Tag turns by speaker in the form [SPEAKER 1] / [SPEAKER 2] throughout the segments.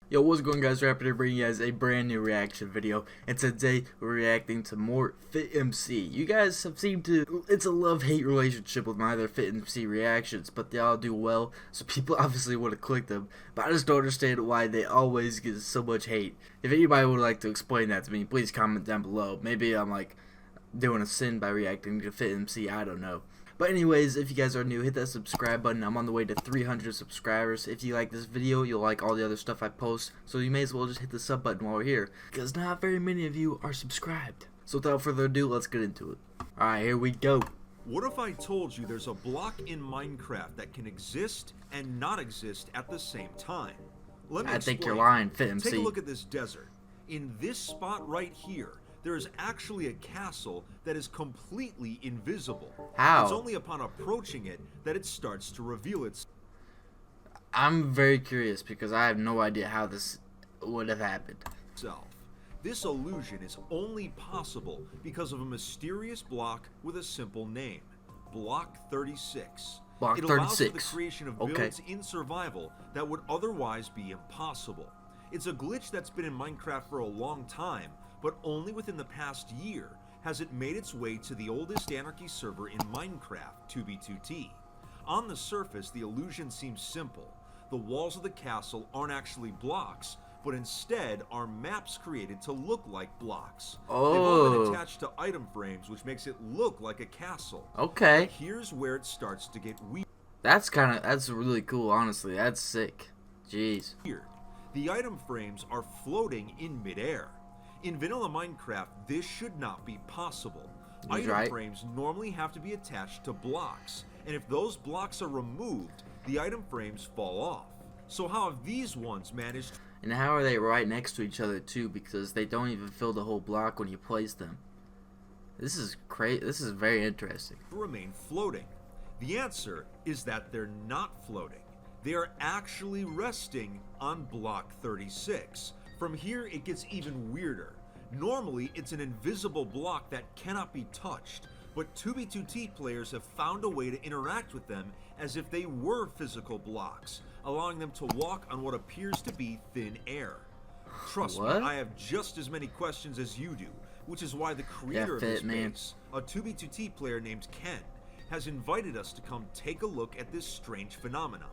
[SPEAKER 1] Yo, what's going on, guys? Rapid here bringing you guys a brand new reaction video, and today we're reacting to more fitmc. You guys have seemed to, it's a love-hate relationship with my other fitmc reactions, but they all do well, so people obviously want to click them, but I just don't understand why they always get so much hate. If anybody would like to explain that to me, please comment down below. Maybe I'm like doing a sin by reacting to fitmc, I don't know. But anyways, if you guys are new, hit that subscribe button. I'm on the way to 300 subscribers. If you like this video, you'll like all the other stuff I post. So you may as well just hit the sub button while we're here, because not very many of you are subscribed. So without further ado, let's get into it. Alright, here we go.
[SPEAKER 2] What if I told you there's a block in Minecraft that can exist and not exist at the same time? Let me
[SPEAKER 1] I
[SPEAKER 2] explain.
[SPEAKER 1] think you're lying, fitmc.
[SPEAKER 2] Take a look at this desert. In this spot right here, there is actually a castle that is completely invisible.
[SPEAKER 1] How?
[SPEAKER 2] It's only upon approaching it that it starts to reveal itself.
[SPEAKER 1] I'm very curious because I have no idea how this would have happened.
[SPEAKER 2] This illusion is only possible because of a mysterious block with a simple name, Block 36.
[SPEAKER 1] Block
[SPEAKER 2] It allows
[SPEAKER 1] 36.
[SPEAKER 2] for the creation of builds in survival that would otherwise be impossible. It's a glitch that's been in Minecraft for a long time, but only within the past year has it made its way to the oldest anarchy server in Minecraft, 2b2t. On the surface, the illusion seems simple. The walls of the castle aren't actually blocks, but instead are maps created to look like blocks. They've all been attached to item frames, which makes it look like a castle.
[SPEAKER 1] Okay.
[SPEAKER 2] But here's where it starts to get weird.
[SPEAKER 1] That's really cool, honestly. That's sick. Jeez.
[SPEAKER 2] The item frames are floating in midair. In vanilla Minecraft, this should not be possible. Item frames normally have to be attached to blocks, and if those blocks are removed, the item frames fall off. So how have these ones managed?
[SPEAKER 1] And how are they right next to each other too? Because they don't even fill the whole block when you place them. This is crazy. This is very interesting.
[SPEAKER 2] To remain floating? The answer is that they're not floating. They are actually resting on block 36. From here, it gets even weirder. Normally, it's an invisible block that cannot be touched, but 2b2t players have found a way to interact with them as if they were physical blocks, allowing them to walk on what appears to be thin air. Trust me, I have just as many questions as you do, which is why the creator of this base, a 2b2t player named Ken, has invited us to come take a look at this strange phenomenon.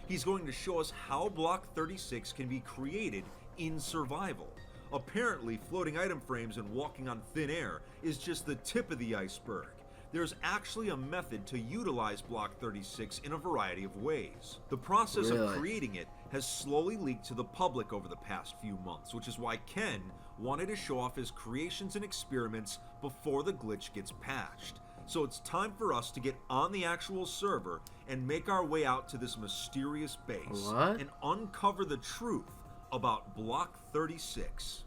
[SPEAKER 2] He's going to show us how block 36 can be created in survival. Apparently, floating item frames and walking on thin air is just the tip of the iceberg. There's actually a method to utilize block 36 in a variety of ways. The process of creating it has slowly leaked to the public over the past few months, which is why Ken wanted to show off his creations and experiments before the glitch gets patched. So it's time for us to get on the actual server and make our way out to this mysterious base and uncover the truth about block 36.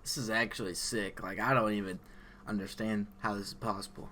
[SPEAKER 1] This is actually sick. Like, I don't even understand how this is possible.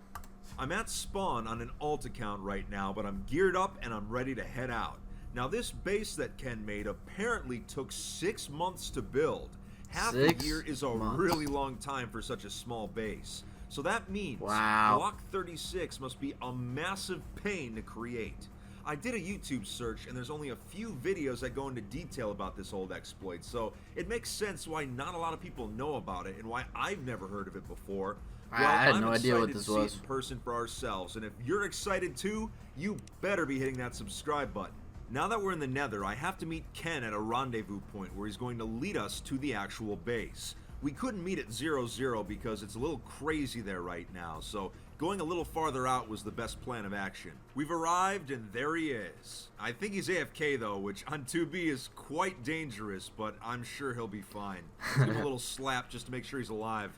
[SPEAKER 2] I'm at spawn on an alt account right now, but I'm geared up and I'm ready to head out. Now, this base that Ken made apparently took 6 months to build. Half a year is a really long time for such a small base. So that means block 36 must be a massive pain to create. I did a YouTube search, and there's only a few videos that go into detail about this old exploit, so it makes sense why not a lot of people know about it and why I've never heard of it before.
[SPEAKER 1] Well, I had no idea what this was.
[SPEAKER 2] I'm excited to see it in person for ourselves, and if you're excited too, you better be hitting that subscribe button. Now that we're in the Nether, I have to meet Ken at a rendezvous point where he's going to lead us to the actual base. We couldn't meet at 0-0 because it's a little crazy there right now, so going a little farther out was the best plan of action. We've arrived and there he is. I think he's AFK though, which on 2B is quite dangerous, but I'm sure he'll be fine. Give him a little slap just to make sure he's alive.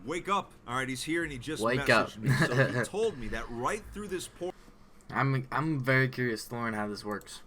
[SPEAKER 2] Wake up! Alright, he's here and he just messaged me, so he told me that right through this portal...
[SPEAKER 1] I'm very curious to learn how this works.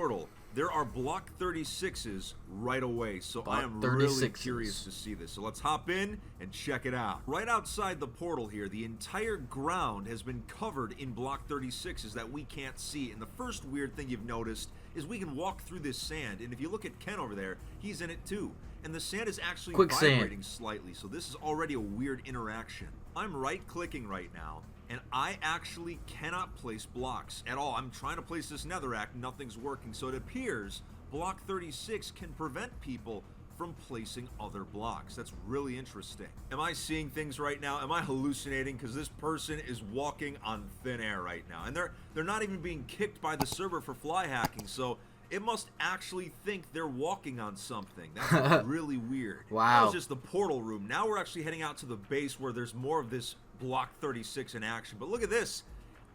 [SPEAKER 2] There are block 36s right away, so I am really curious to see this. So let's hop in and check it out. Right outside the portal here, the entire ground has been covered in block 36s that we can't see. And the first weird thing you've noticed is we can walk through this sand. And if you look at Ken over there, he's in it too. And the sand is actually vibrating slightly, so this is already a weird interaction. I'm right-clicking right now, and I actually cannot place blocks at all. I'm trying to place this netherrack, nothing's working, so it appears block 36 can prevent people from placing other blocks. That's really interesting. Am I seeing things right now? Am I hallucinating? Because this person is walking on thin air right now. And they're not even being kicked by the server for fly hacking, so it must actually think they're walking on something. That's really weird.
[SPEAKER 1] Wow.
[SPEAKER 2] That was just the portal room. Now we're actually heading out to the base where there's more of this block 36 in action. But look at this.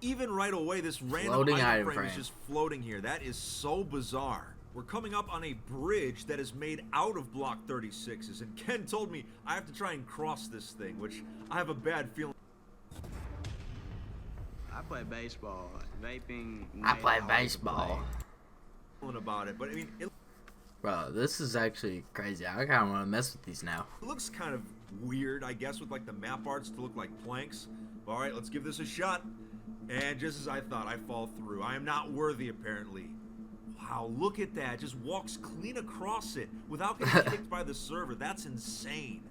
[SPEAKER 2] Even right away, this random item frame is just floating here. That is so bizarre. We're coming up on a bridge that is made out of block 36s, and Ken told me I have to try and cross this thing, which I have a bad feeling.
[SPEAKER 3] I play baseball. Vaping.
[SPEAKER 1] I play baseball.
[SPEAKER 2] About it, but I mean,
[SPEAKER 1] Bro, this is actually crazy. I kind of want to mess with these now.
[SPEAKER 2] it looks kind of weird, I guess, with like the map arts to look like planks. But, all right, let's give this a shot. And just as I thought, I fall through. I am not worthy, apparently. Wow, look at that. Just walks clean across it without getting kicked by the server. That's insane.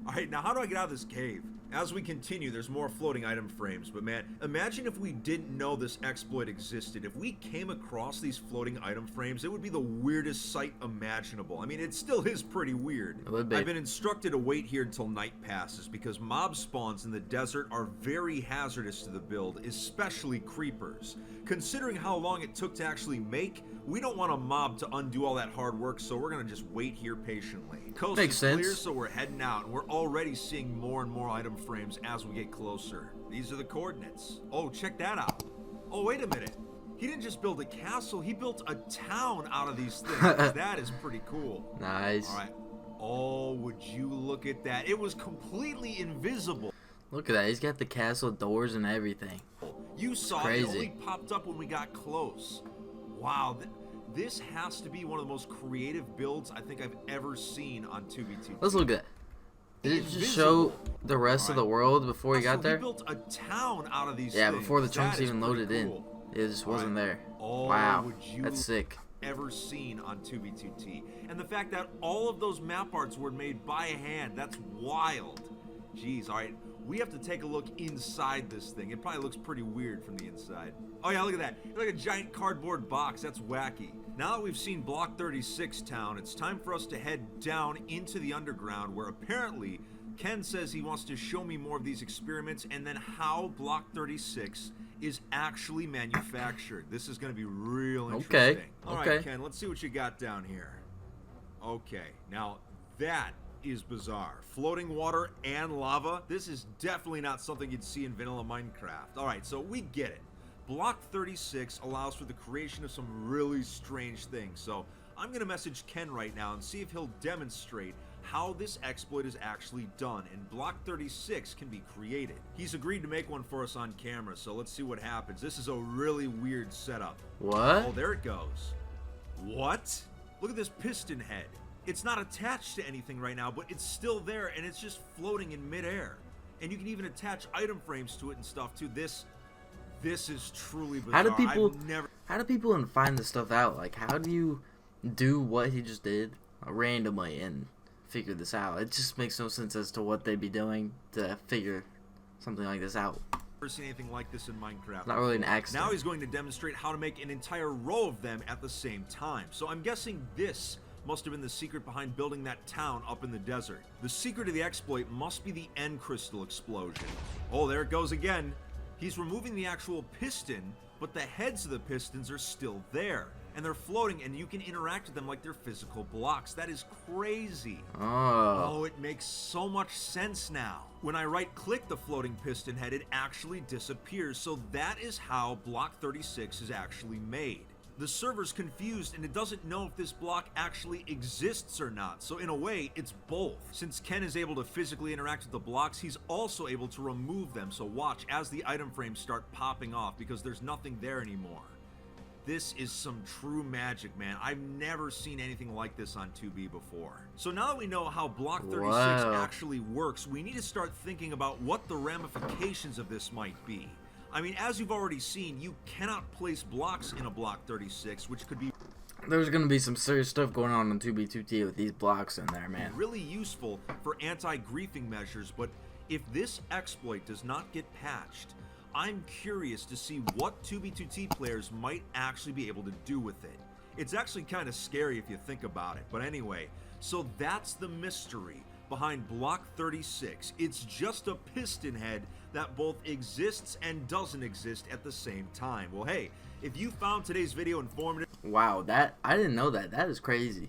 [SPEAKER 2] All right, now how do I get out of this cave? As we continue, there's more floating item frames, but man, imagine if we didn't know this exploit existed. If we came across these floating item frames, it would be the weirdest sight imaginable. I mean, it still is pretty weird.
[SPEAKER 1] It would be.
[SPEAKER 2] I've been instructed to wait here until night passes because mob spawns in the desert are very hazardous to the build, especially creepers. Considering how long it took to actually make, we don't want a mob to undo all that hard work, so we're gonna just wait here patiently. Coast
[SPEAKER 1] Makes
[SPEAKER 2] is
[SPEAKER 1] sense.
[SPEAKER 2] clear, so we're heading out, and we're already seeing more and more item frames as we get closer. These are the coordinates. Oh, check that out. Oh, wait a minute. He didn't just build a castle, he built a town out of these things. That is pretty cool.
[SPEAKER 1] Nice.
[SPEAKER 2] All right. Oh, would you look at that? It was completely invisible.
[SPEAKER 1] Look at that. He's got the castle doors and everything.
[SPEAKER 2] You saw it
[SPEAKER 1] Crazy.
[SPEAKER 2] only popped up when we got close. Wow, this has to be one of the most creative builds I think I've ever seen on 2v2.
[SPEAKER 1] Let's look at that. Did it just show the rest of the world before he got there?
[SPEAKER 2] He built a town out of these
[SPEAKER 1] Yeah,
[SPEAKER 2] things.
[SPEAKER 1] before the
[SPEAKER 2] That
[SPEAKER 1] chunks
[SPEAKER 2] is
[SPEAKER 1] even loaded
[SPEAKER 2] pretty
[SPEAKER 1] in.
[SPEAKER 2] cool.
[SPEAKER 1] It just wasn't there.
[SPEAKER 2] Oh,
[SPEAKER 1] Wow.
[SPEAKER 2] would you
[SPEAKER 1] That's sick.
[SPEAKER 2] ever seen on 2v2t. And the fact that all of those map arts were made by hand, that's wild. Jeez, all right. We have to take a look inside this thing. It probably looks pretty weird from the inside. Oh yeah, look at that. It's like a giant cardboard box. That's wacky. Now that we've seen Block 36 town, it's time for us to head down into the underground where apparently Ken says he wants to show me more of these experiments and then how Block 36 is actually manufactured. This is going to be real interesting.
[SPEAKER 1] Okay.
[SPEAKER 2] All right, Ken, let's see what you got down here. Okay, now that is bizarre. Floating water and lava. This is definitely not something you'd see in vanilla Minecraft. All right, so we get it. Block 36 allows for the creation of some really strange things. So I'm going to message Ken right now and see if he'll demonstrate how this exploit is actually done and Block 36 can be created. He's agreed to make one for us on camera, so let's see what happens. This is a really weird setup.
[SPEAKER 1] What?
[SPEAKER 2] Oh, there it goes. What? Look at this piston head. It's not attached to anything right now, but it's still there and it's just floating in midair. And you can even attach item frames to it and stuff too. This is truly bizarre.
[SPEAKER 1] How do people find this stuff out? Like, how do you do what he just did randomly and figure this out? It just makes no sense as to what they'd be doing to figure something like this out.
[SPEAKER 2] Never seen anything like this in Minecraft.
[SPEAKER 1] Not really an accident.
[SPEAKER 2] Now he's going to demonstrate how to make an entire row of them at the same time. So I'm guessing this must have been the secret behind building that town up in the desert. The secret of the exploit must be the end crystal explosion. Oh, there it goes again. He's removing the actual piston, but the heads of the pistons are still there. And they're floating, and you can interact with them like they're physical blocks. That is crazy. Oh, it makes so much sense now. When I right-click the floating piston head, it actually disappears. So that is how Block 36 is actually made. The server's confused and it doesn't know if this block actually exists or not. So in a way, it's both. Since Ken is able to physically interact with the blocks, he's also able to remove them. So watch as the item frames start popping off because there's nothing there anymore. This is some true magic, man. I've never seen anything like this on 2B before. So now that we know how Block 36 actually works, we need to start thinking about what the ramifications of this might be. I mean, as you've already seen, you cannot place blocks in a Block 36, which could be
[SPEAKER 1] There's gonna be some serious stuff going on 2B2T with these blocks in there, man.
[SPEAKER 2] really useful for anti-griefing measures, but if this exploit does not get patched, I'm curious to see what 2B2T players might actually be able to do with it. It's actually kind of scary if you think about it. But anyway, so that's the mystery behind Block 36. It's just a piston head that both exists and doesn't exist at the same time. Well, hey, if you found today's video informative...
[SPEAKER 1] Wow, that I didn't know that. That is crazy.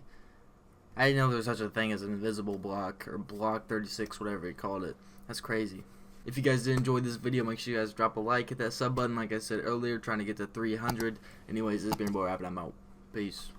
[SPEAKER 1] I didn't know there was such a thing as an invisible block, or Block 36, whatever you called it. That's crazy. If you guys did enjoy this video, make sure you guys drop a like, hit that sub button like I said earlier, trying to get to 300. Anyways, this has been your boy Rabbit. I'm out. Peace.